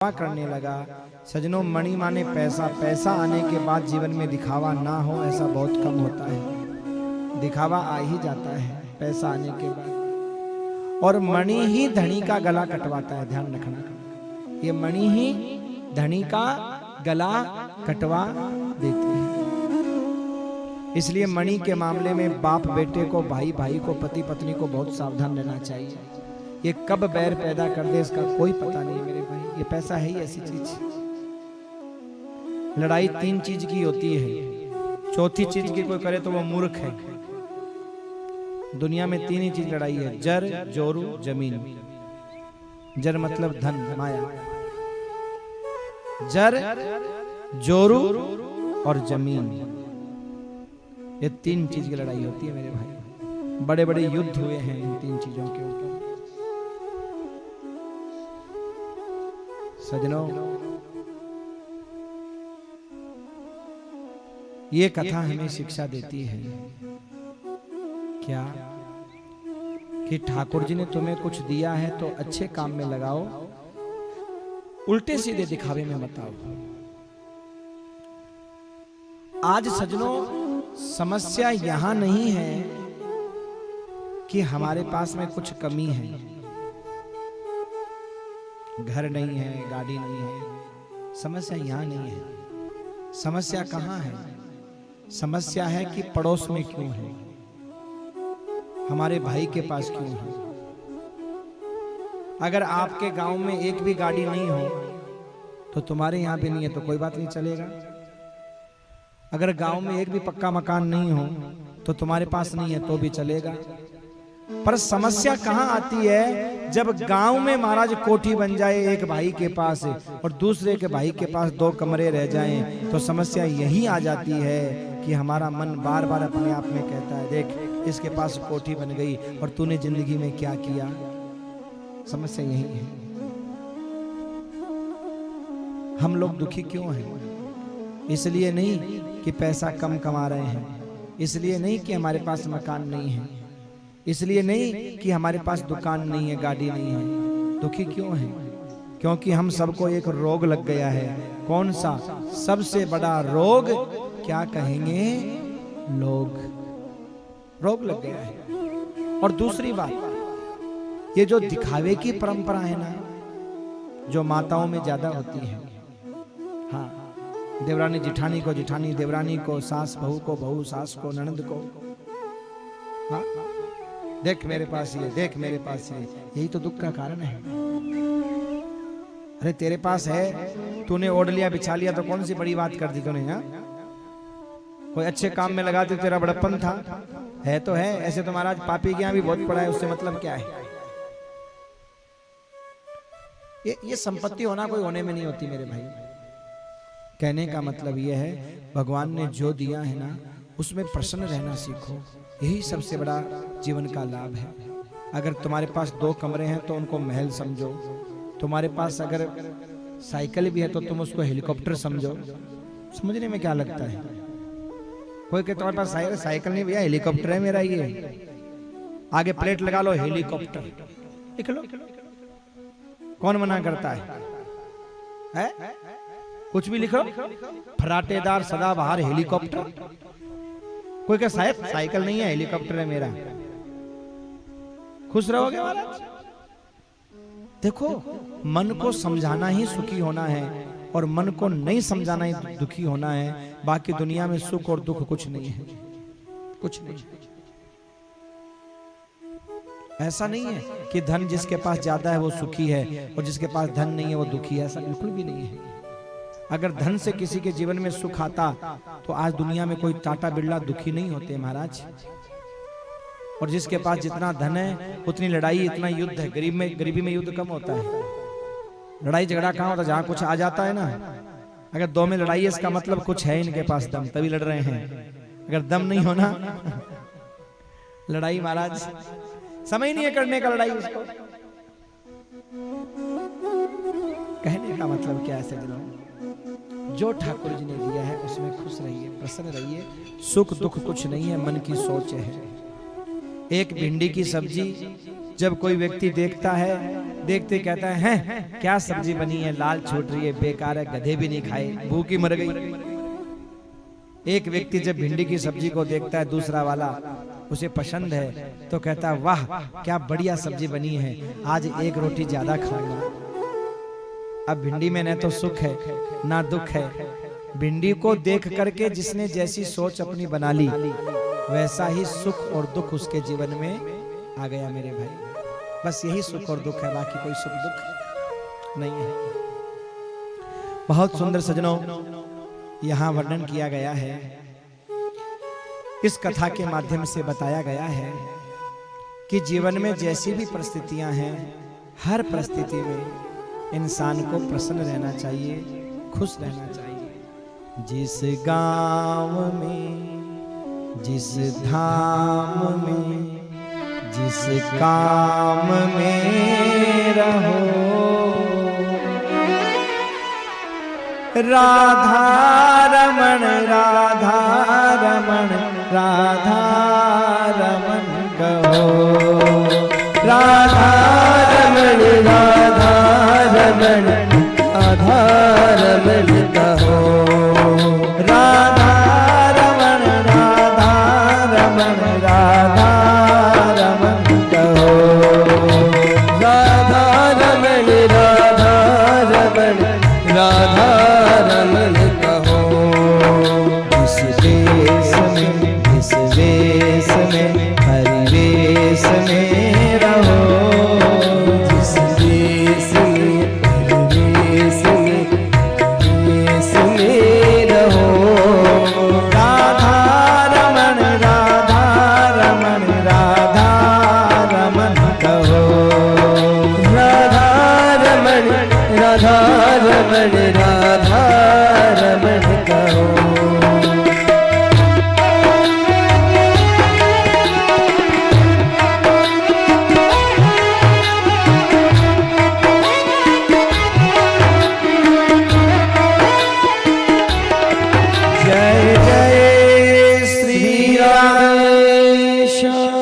करने लगा। सजनों, मणि माने पैसा, पैसा आने के बाद जीवन में दिखावा ना हो ऐसा बहुत कम होता है। दिखावा आ ही जाता है पैसा आने के बाद, और मणि ही धनी का गला कटवाता है। ध्यान रखना, ये मणि ही धनी का गला कटवा देती है। इसलिए मणि के मामले में बाप बेटे को, भाई भाई को, पति पत्नी को बहुत सावधान रहना चाहिए। ये कब बैर पैदा कर दे इसका कोई पता नहीं मेरे भाई। ये पैसा है ही ऐसी चीज। लड़ाई तीन चीज की होती है, चौथी चीज की कोई करे तो वो मूर्ख है। दुनिया में तीन ही चीज लड़ाई है, जर, जोरू, जमीन। जर मतलब धन, माया। जर, जोरू और जमीन, ये तीन चीज की लड़ाई होती है मेरे भाई। बड़े बड़े युद्ध हुए हैं इन तीन चीजों के ऊपर। सजनों, ये कथा हमें शिक्षा देती है क्या, कि ठाकुर जी ने तुम्हें कुछ दिया है तो अच्छे काम में लगाओ, उल्टे सीधे दिखावे में मत आओ। आज सजनों, समस्या यहां नहीं है कि हमारे पास में कुछ कमी है, घर नहीं है, गाड़ी नहीं है। समस्या यहां नहीं है। समस्या कहां है? समस्या है कि पड़ोस में क्यों है, हमारे भाई के पास क्यों है। अगर आपके गांव में एक भी गाड़ी नहीं हो तो तुम्हारे यहां भी नहीं है तो कोई बात नहीं, चलेगा। अगर गांव में एक भी पक्का मकान नहीं हो तो तुम्हारे पास नहीं है तो भी चलेगा। पर समस्या कहां आती है? जब गांव में महाराज कोठी बन जाए एक भाई के पास और दूसरे के भाई के पास दो कमरे रह जाएं, तो समस्या यही आ जाती है कि हमारा मन बार बार अपने आप में कहता है, देख इसके पास कोठी बन गई और तूने जिंदगी में क्या किया। समस्या यही है। हम लोग दुखी क्यों हैं? इसलिए नहीं कि पैसा कम कमा रहे हैं, इसलिए नहीं कि हमारे पास मकान नहीं है, इसलिए नहीं कि हमारे पास दुकान नहीं है, गाड़ी नहीं है। दुखी क्यों है? क्योंकि हम सबको एक रोग लग गया है। कौन सा? सबसे बड़ा रोग क्या कहेंगे लोग, रोग लग गया है। और दूसरी बात, ये जो दिखावे की परंपरा है ना, जो माताओं में ज्यादा होती है। हाँ, देवरानी जिठानी को जिठानी, देवरानी को सास बहू को बहू, सास को ननद को। हाँ, देख मेरे पास ये, देख मेरे पास ये। यही तो दुख का कारण है। अरे तेरे पास है, तूने ओढ़ लिया, बिछा लिया तो कौन सी बड़ी बात कर दी तूने? हाँ, कोई अच्छे काम में लगा तो तेरा बड़प्पन था, है तो है। ऐसे तो महाराज पापी के यहाँ भी बहुत पड़ा है, उससे मतलब क्या है? ये संपत्ति होना कोई होने में नहीं होती मेरे भाई। कहने का मतलब यह है, भगवान ने जो दिया है ना उसमें प्रसन्न रहना सीखो। यही सबसे बड़ा जीवन का लाभ है। अगर तुम्हारे पास दो कमरे हैं तो उनको महल समझो। तुम्हारे पास अगर साइकिल भी है तो तुम उसको हेलीकॉप्टर समझो। समझने में क्या लगता है? कोई कहता तुम्हारे पास साइकिल नहीं भैया, हेलीकॉप्टर है मेरा। ये आगे प्लेट लगा लो, हेलीकॉप्टर लिख लो। कौन मना करता है? कुछ भी लिखो, फराटेदार सदाबहार हेलीकॉप्टर। कोई कहे साहब साइकिल नहीं है, हेलीकॉप्टर है मेरा। खुश रहोगे महाराज? देखो, मन को समझाना ही सुखी होना है और मन को नहीं समझाना ही दुखी होना है। बाकी दुनिया में सुख और दुख कुछ नहीं है, कुछ नहीं। ऐसा नहीं है कि धन जिसके पास ज्यादा है वो सुखी है और जिसके पास धन नहीं है वो दुखी है। ऐसा बिल्कुल भी नहीं है। अगर धन से किसी के जीवन में सुख आता तो आज दुनिया में कोई टाटा बिरला दुखी नहीं होते महाराज। और जिसके पास जितना धन है उतनी लड़ाई, इतना युद्ध है। गरीबी में युद्ध कम होता है। लड़ाई झगड़ा कहाँ होता है? जहां कुछ आ जाता है ना। अगर दो में लड़ाई है इसका मतलब कुछ है इनके पास दम, तभी लड़ रहे हैं। अगर दम नहीं होना लड़ाई महाराज समय नहीं है करने का लड़ाई उसको। कहने का मतलब क्या है सजनों, जो ठाकुर जी ने दिया है उसमें खुश रहिए, प्रसन्न रहिए। सुख दुख कुछ नहीं है, मन की सोच है। एक भिंडी की सब्जी जब कोई व्यक्ति देखता है देखते कहता है हैं क्या सब्जी बनी है, लाल छूट रही है, बेकार है, गधे भी नहीं खाए, भूखी मर गई। एक व्यक्ति जब भिंडी की सब्जी को देखता है, दूसरा वाला उसे पसंद है तो कहता है वाह क्या बढ़िया सब्जी बनी है, आज एक रोटी ज्यादा खाऊंगा। अब भिंडी में न तो सुख है ना दुख है। भिंडी को देख करके जिसने जैसी सोच अपनी बना ली, वैसा ही सुख और दुख उसके जीवन में आ गया मेरे भाई। बस यही सुख और दुख है, बाकी कोई सुख दुख नहीं है। बहुत सुंदर सजनों यहां वर्णन किया गया है, इस कथा के माध्यम से बताया गया है कि जीवन में जैसी भी परिस्थितियां हैं, हर परिस्थिति में इंसान को प्रसन्न रहना चाहिए, खुश रहना चाहिए। जिस गांव में, जिस धाम में, जिस काम में रहो, राधा रमण राधा रमण राधा रमण कहो, राधा रमण राधा रमण राधा रमण कहो, राधा रमण राधा रमण राधा रमण कहो, राधा रमण राधा रमण राधा रमण कहो। इस देश में, इस वेश में, हरि वेश में रहो, जिस देश में, हरि वेश में, वेश में रहो, राधा रमण राधा रमण राधा रमण कहो, राधा रमण राधा रमण राधा रमण